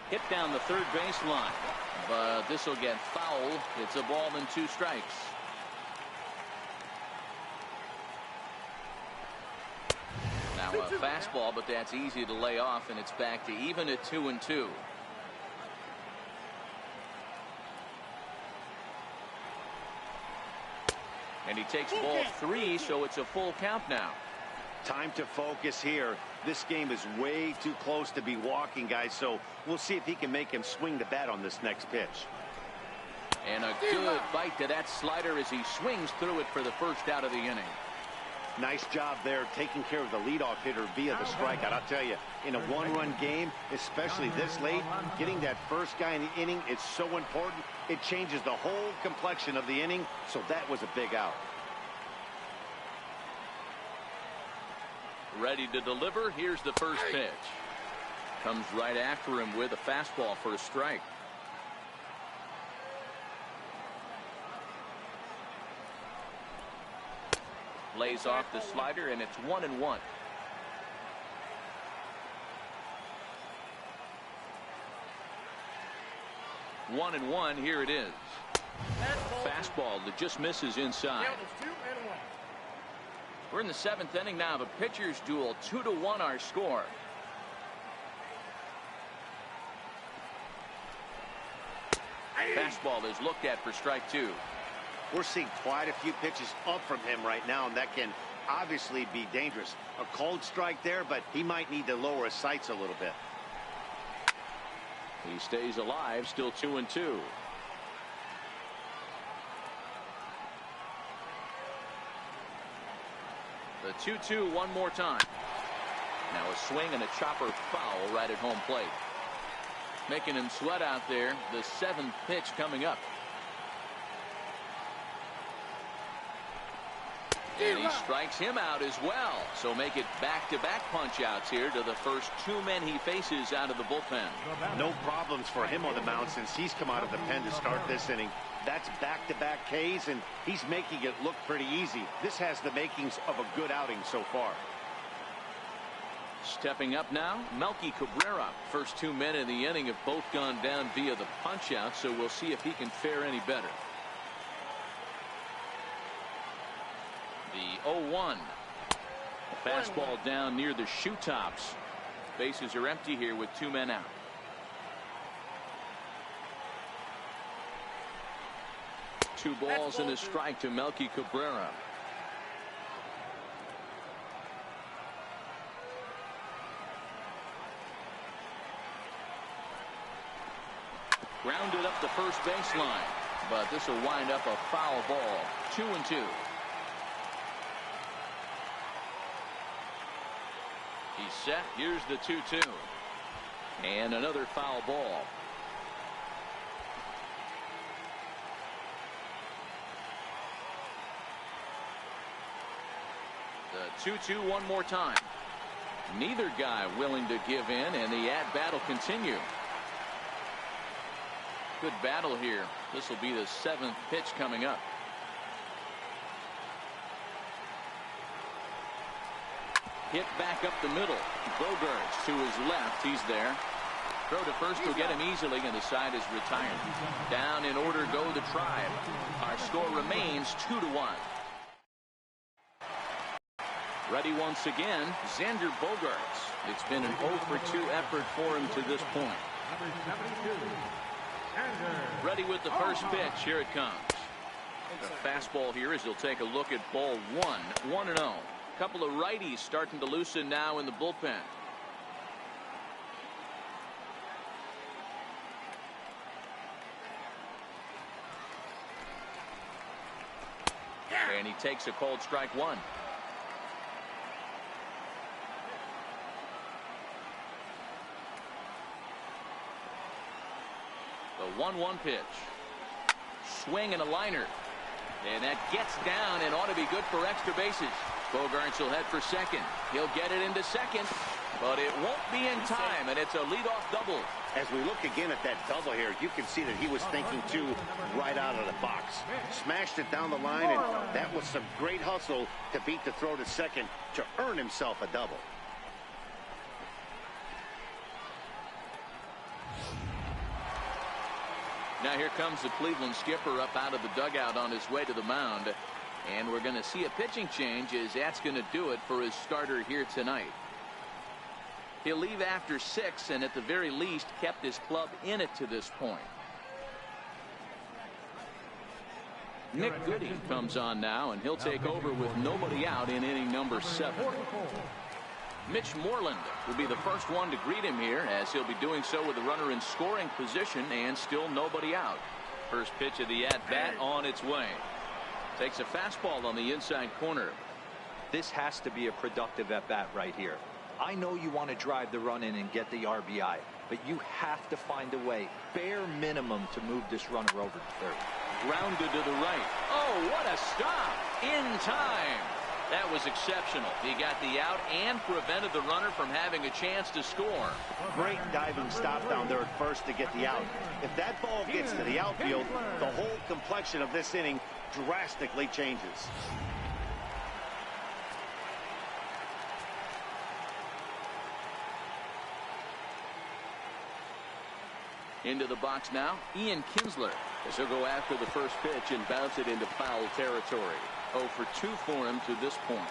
Hit down the third baseline. But this will get foul. It's a ball and 2 strikes. Now a fastball, but that's easy to lay off, and it's back to even at 2-2. And he takes ball 3, so it's a full count now. Time to focus here. This game is way too close to be walking, guys, so we'll see if he can make him swing the bat on this next pitch. And a good bite to that slider as he swings through it for the first out of the inning. Nice job there taking care of the leadoff hitter via the strikeout. I'll tell you, in a one-run game, especially this late, getting that first guy in the inning is so important. It changes the whole complexion of the inning, so that was a big out. Ready to deliver. Here's the first pitch. Comes right after him with a fastball for a strike. Lays off the slider, and it's 1-1. One and one. Here it is. Fastball that just misses inside. We're in the 7th inning now of a pitcher's duel. 2-1 our score. Fastball is looked at for strike 2. We're seeing quite a few pitches up from him right now, and that can obviously be dangerous. A cold strike there, but he might need to lower his sights a little bit. He stays alive, still 2-2. The 2-2 one more time. Now a swing and a chopper foul right at home plate. Making him sweat out there. The 7th pitch coming up. And he strikes him out as well. So make it back-to-back punch-outs here to the first 2 men he faces out of the bullpen. No problems for him on the mound since he's come out of the pen to start this inning. That's back-to-back Ks, and he's making it look pretty easy. This has the makings of a good outing so far. Stepping up now, Melky Cabrera. First 2 men in the inning have both gone down via the punch-out, so we'll see if he can fare any better. The 0-1. Fastball down near the shoe tops. Bases are empty here with 2 men out. Two balls and a strike to Melky Cabrera. Grounded up the first baseline, but this will wind up a foul ball. 2-2. He's set. Here's the 2-2. And another foul ball. The 2-2 one more time. Neither guy willing to give in, and the at-bat will continue. Good battle here. This will be the 7th pitch coming up. Hit back up the middle. Bogarts to his left. He's there. Throw to first will get him easily, and the side is retired. Down in order go the Tribe. Our score remains 2-1. Ready once again, Xander Bogaerts. It's been an 0 for 2 effort for him to this point. Number 72, Xander. Ready with the first pitch. Here it comes. The fastball here as he'll take a look at ball 1, 1-0. A couple of righties starting to loosen now in the bullpen. And he takes a called strike 1. The 1-1 pitch. Swing and a liner. And that gets down and ought to be good for extra bases. Bogaerts will head for second. He'll get it into second, but it won't be in time, and it's a leadoff double. As we look again at that double here, you can see that he was thinking too right out of the box. Smashed it down the line, and that was some great hustle to beat the throw to second to earn himself a double. Now here comes the Cleveland skipper up out of the dugout on his way to the mound. And we're going to see a pitching change as that's going to do it for his starter here tonight. He'll leave after 6 and at the very least kept his club in it to this point. Nick Gooding comes on now, and he'll take over with nobody out in inning number 7. Mitch Moreland will be the first one to greet him here, as he'll be doing so with a runner in scoring position and still nobody out. First pitch of the at-bat on its way. Takes a fastball on the inside corner. This has to be a productive at-bat right here. I know you want to drive the run in and get the RBI, but you have to find a way, bare minimum, to move this runner over to third. Grounded to the right. Oh, what a stop! In time. That was exceptional. He got the out and prevented the runner from having a chance to score. Great diving stop down there at first to get the out. If that ball gets to the outfield, the whole complexion of this inning drastically changes. Into the box now, Ian Kinsler, as he'll go after the first pitch and bounce it into foul territory. 0 for 2 for him to this point.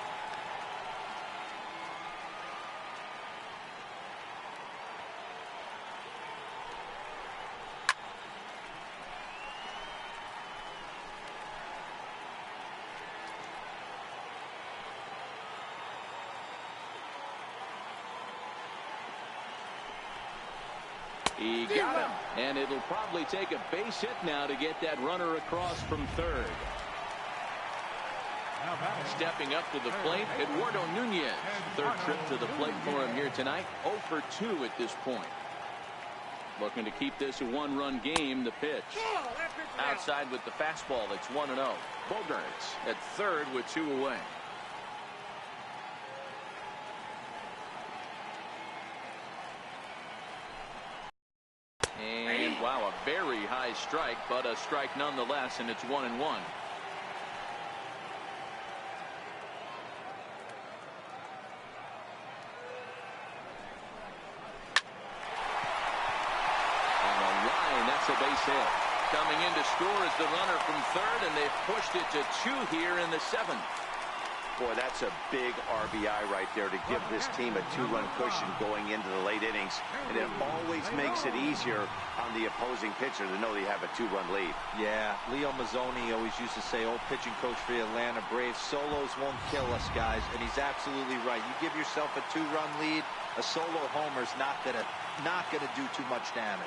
He got him, and it'll probably take a base hit now to get that runner across from third. Stepping up to the plate, Eduardo Nunez. Third trip to the plate for him here tonight. 0 for 2 at this point. Looking to keep this a one-run game. The pitch. Outside with the fastball. It's 1-0. Bogaerts at third with 2 away. And wow, a very high strike, but a strike nonetheless, and it's 1-1. A base hit. Coming in to score is the runner from third, and they've pushed it to 2 here in the 7th. Boy, that's a big RBI right there to give this team a 2-run cushion going into the late innings. And it always makes it easier on the opposing pitcher to know they have a 2-run lead. Yeah, Leo Mazzoni always used to say, old pitching coach for the Atlanta Braves, solos won't kill us, guys. And he's absolutely right. You give yourself a 2-run lead, a solo homer's not gonna do too much damage.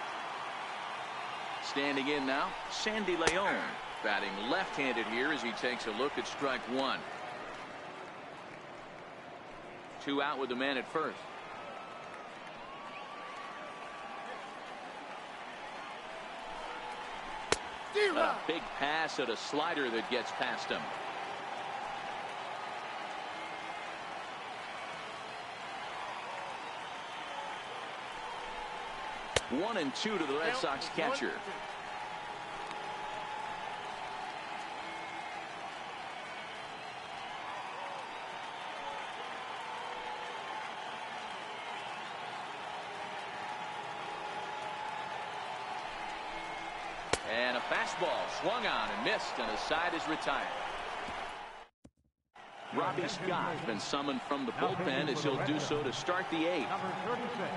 Standing in now, Sandy Leon, batting left-handed here as he takes a look at strike 1. 2 out with the man at first. A big pass at a slider that gets past him. One and 2 to the Red Sox catcher. And a fastball swung on and missed, and the side is retired. Robbie Scott's been summoned from the bullpen as he'll do so to start the 8th. Number 36.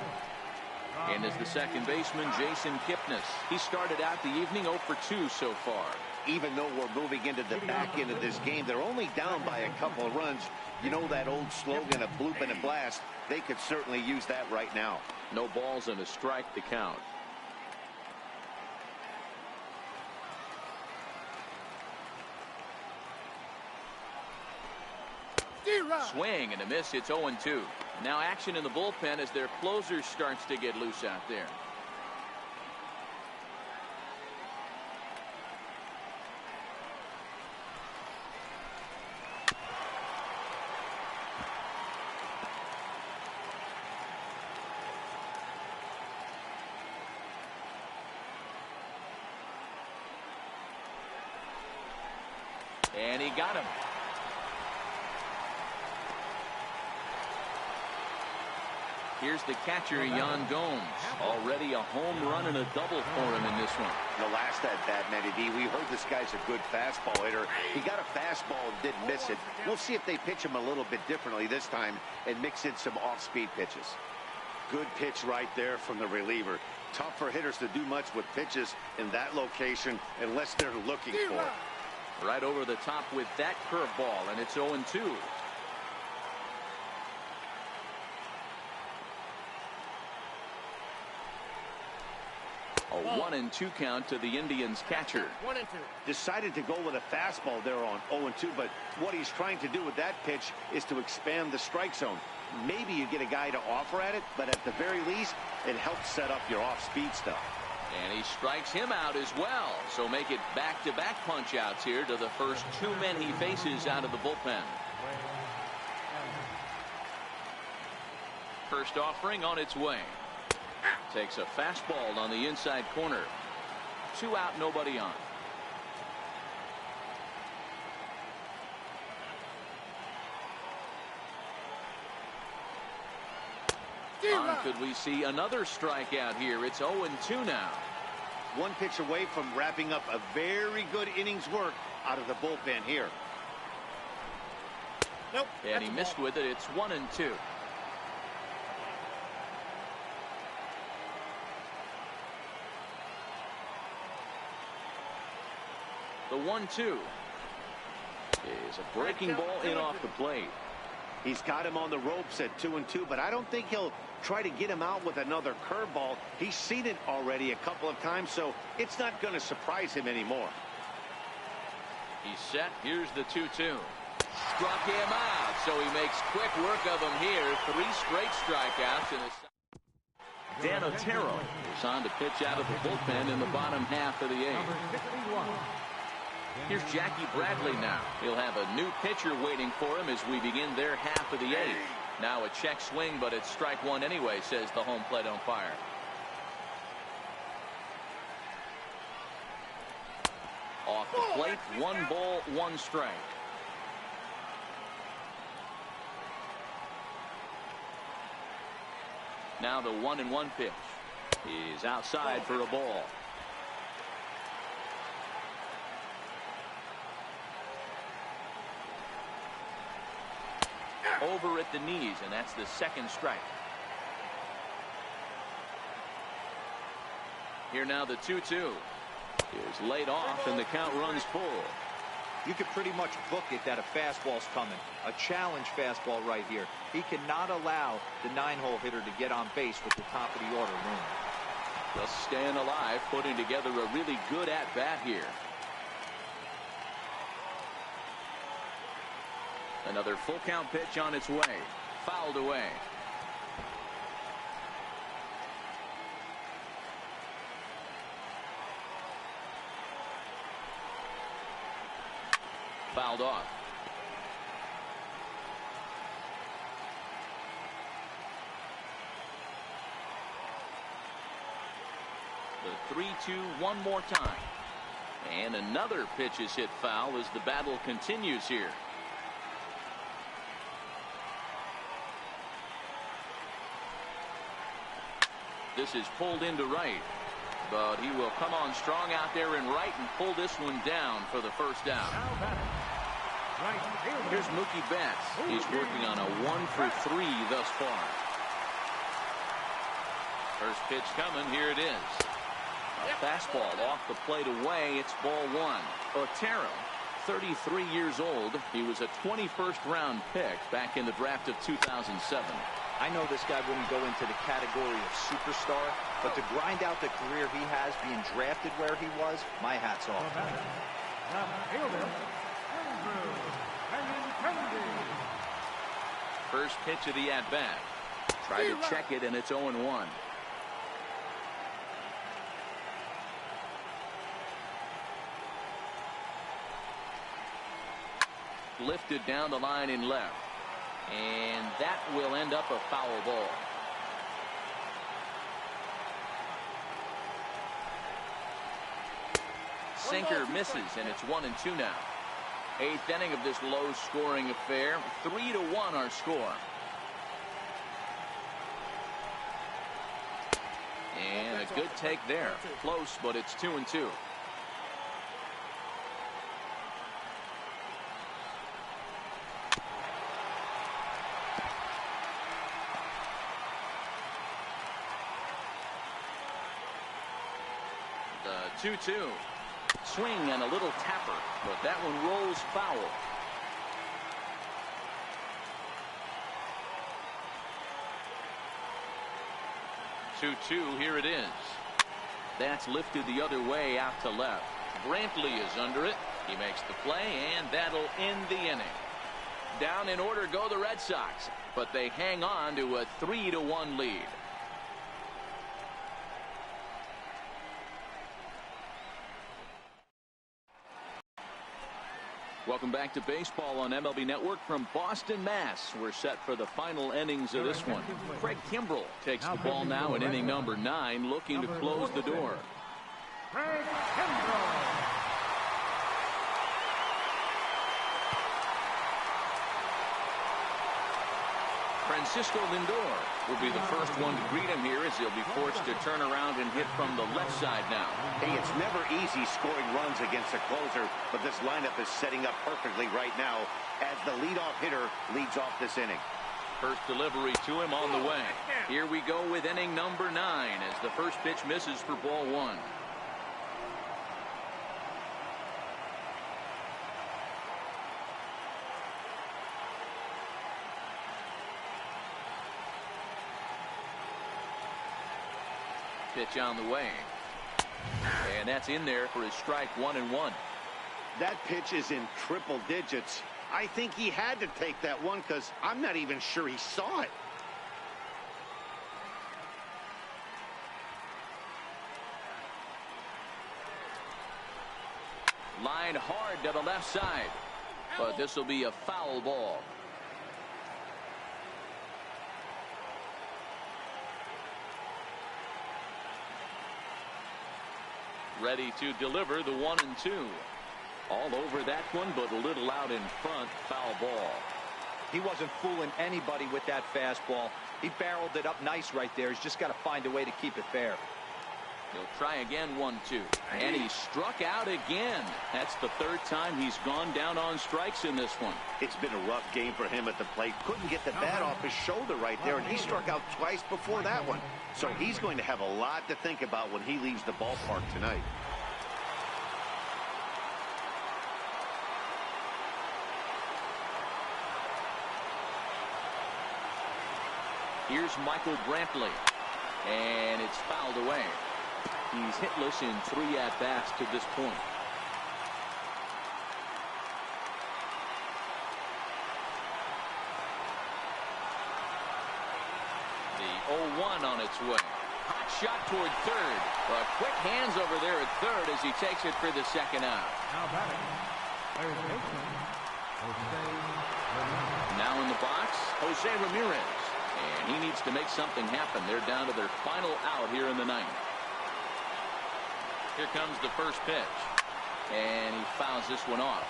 And is the second baseman, Jason Kipnis. He started out the evening 0 for 2 so far. Even though we're moving into the back end of this game, they're only down by a couple of runs. You know that old slogan of bloop and a blast? They could certainly use that right now. No balls and a strike to count. Swing and a miss. It's 0-2. Now action in the bullpen as their closer starts to get loose out there. And he got him. Here's the catcher, Yan Gomes. Already a home run and a double for him in this one. The last at bat, Matty D, we heard this guy's a good fastball hitter. He got a fastball and didn't miss it. We'll see if they pitch him a little bit differently this time and mix in some off-speed pitches. Good pitch right there from the reliever. Tough for hitters to do much with pitches in that location unless they're looking for it. Right over the top with that curveball, and it's 0-2. A 1-2 count to the Indians catcher. 1-2. Decided to go with a fastball there on 0-2, but what he's trying to do with that pitch is to expand the strike zone. Maybe you get a guy to offer at it, but at the very least, it helps set up your off-speed stuff. And he strikes him out as well. So make it back-to-back punch-outs here to the first 2 men he faces out of the bullpen. First offering on its way. Takes a fastball on the inside corner. 2 out, nobody on. Could we see another strikeout here? It's 0-2 now. One pitch away from wrapping up a very good innings work out of the bullpen here. Nope. And he missed with it. It's 1-2. The 1-2 is a breaking ball in off the plate. He's got him on the ropes at 2-2, but I don't think he'll try to get him out with another curveball. He's seen it already a couple of times, so it's not going to surprise him anymore. He's set. Here's the 2-2. Struck him out, so he makes quick work of him here. 3 straight strikeouts. Dan Otero is on to pitch out of the bullpen in the bottom half of the 8th. Number 61. Here's Jackie Bradley now. He'll have a new pitcher waiting for him as we begin their half of the 8th. Now a check swing, but it's strike 1 anyway, says the home plate umpire. Off the plate, 1 ball, 1 strike. Now the 1-1 pitch is outside for a ball. Over at the knees, and that's the 2nd strike. Here now the 2-2 is laid off, and the count runs full. You could pretty much book it that a fastball's coming. A challenge fastball right here. He cannot allow the 9-hole hitter to get on base with the top of the order room. Just staying alive, putting together a really good at-bat here. Another full count pitch on its way. Fouled away. Fouled off. The 3-2 one more time. And another pitch is hit foul as the battle continues here. This is pulled into right, but he will come on strong out there in right and pull this one down for the first out. Right fielder. Here's Mookie Betts. He's working on a 1-for-3 thus far. First pitch coming. Here it is. A fastball off the plate away. It's ball one. Otero, 33 years old. He was a 21st round pick back in the draft of 2007. I know this guy wouldn't go into the category of superstar, but to grind out the career he has being drafted where he was, my hat's off. Left fielder, Andrew Benintendi. First pitch of the at-bat. Try to check it, and it's 0-1. Lifted down the line in left. And that will end up a foul ball. Sinker misses, and it's 1-2 now. Eighth inning of this low-scoring affair. 3-1 our score. And a good take there. Close, but it's 2-2. The 2-2. Swing and a little tapper, but that one rolls foul. Here it is. That's lifted the other way out to left. Brantley is under it. He makes the play, and that'll end the inning. Down in order go the Red Sox, but they hang on to a 3-1 lead. Welcome back to baseball on MLB Network from Boston, Mass. We're set for the final innings of this one. Craig Kimbrell takes the ball now in inning number 9, looking to close the door. Craig Kimbrell. Francisco Lindor will be the first one to greet him here as he'll be forced to turn around and hit from the left side now. Hey, it's never easy scoring runs against a closer, but this lineup is setting up perfectly right now as the leadoff hitter leads off this inning. First delivery to him on the way. Here we go with inning number 9 as the first pitch misses for ball 1. Pitch on the way. And that's in there for his strike 1-1. That pitch is in triple digits. I think he had to take that one because I'm not even sure he saw it. Line hard to the left side, but this will be a foul ball. Ready to deliver the 1-2. All over that one, but a little out in front. Foul ball. He wasn't fooling anybody with that fastball. He barreled it up nice right there. He's just got to find a way to keep it fair. He'll try again, 1-2. And he struck out again. That's the third time he's gone down on strikes in this one. It's been a rough game for him at the plate. Couldn't get the bat off his shoulder right there, and he struck out twice before that one. So he's going to have a lot to think about when he leaves the ballpark tonight. Here's Michael Brantley, and it's fouled away. He's hitless in 3 at-bats to this point. The 0-1 on its way. Hot shot toward third, but quick hands over there at third as he takes it for the second out. Now batting, third baseman, Jose Ramirez. Now in the box, Jose Ramirez. And he needs to make something happen. They're down to their final out here in the 9th. Here comes the first pitch. And he fouls this one off.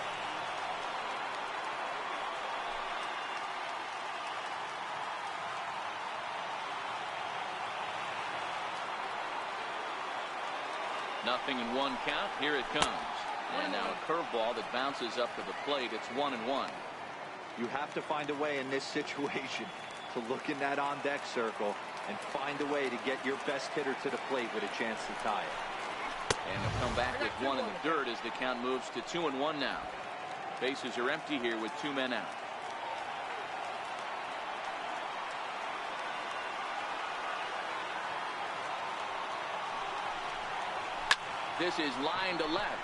Nothing in 1 count. Here it comes. And now a curveball that bounces up to the plate. It's 1-1. You have to find a way in this situation to look in that on-deck circle and find a way to get your best hitter to the plate with a chance to tie it. And they'll come back with one in the dirt as the count moves to 2-1 now. Bases are empty here with 2 men out. This is line to left.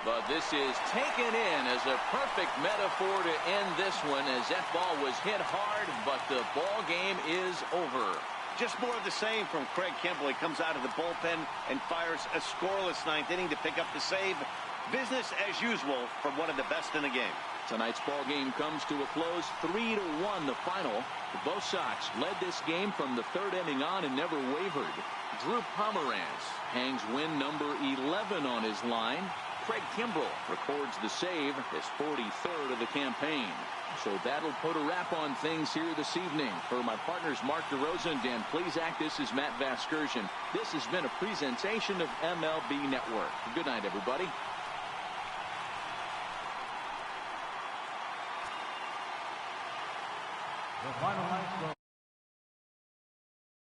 But this is taken in as a perfect metaphor to end this one, as that ball was hit hard, but the ball game is over. Just more of the same from Craig Kimbrel. He comes out of the bullpen and fires a scoreless ninth inning to pick up the save. Business as usual from one of the best in the game. Tonight's ball game comes to a close, 3-1 the final. Both Sox led this game from the third inning on and never wavered. Drew Pomeranz hangs win number 11 on his line. Craig Kimbrel records the save, his 43rd of the campaign. So that'll put a wrap on things here this evening. For my partners Mark DeRosa and Dan Plesac, this is Matt Vasgersian. This has been a presentation of MLB Network. Good night, everybody. The final night.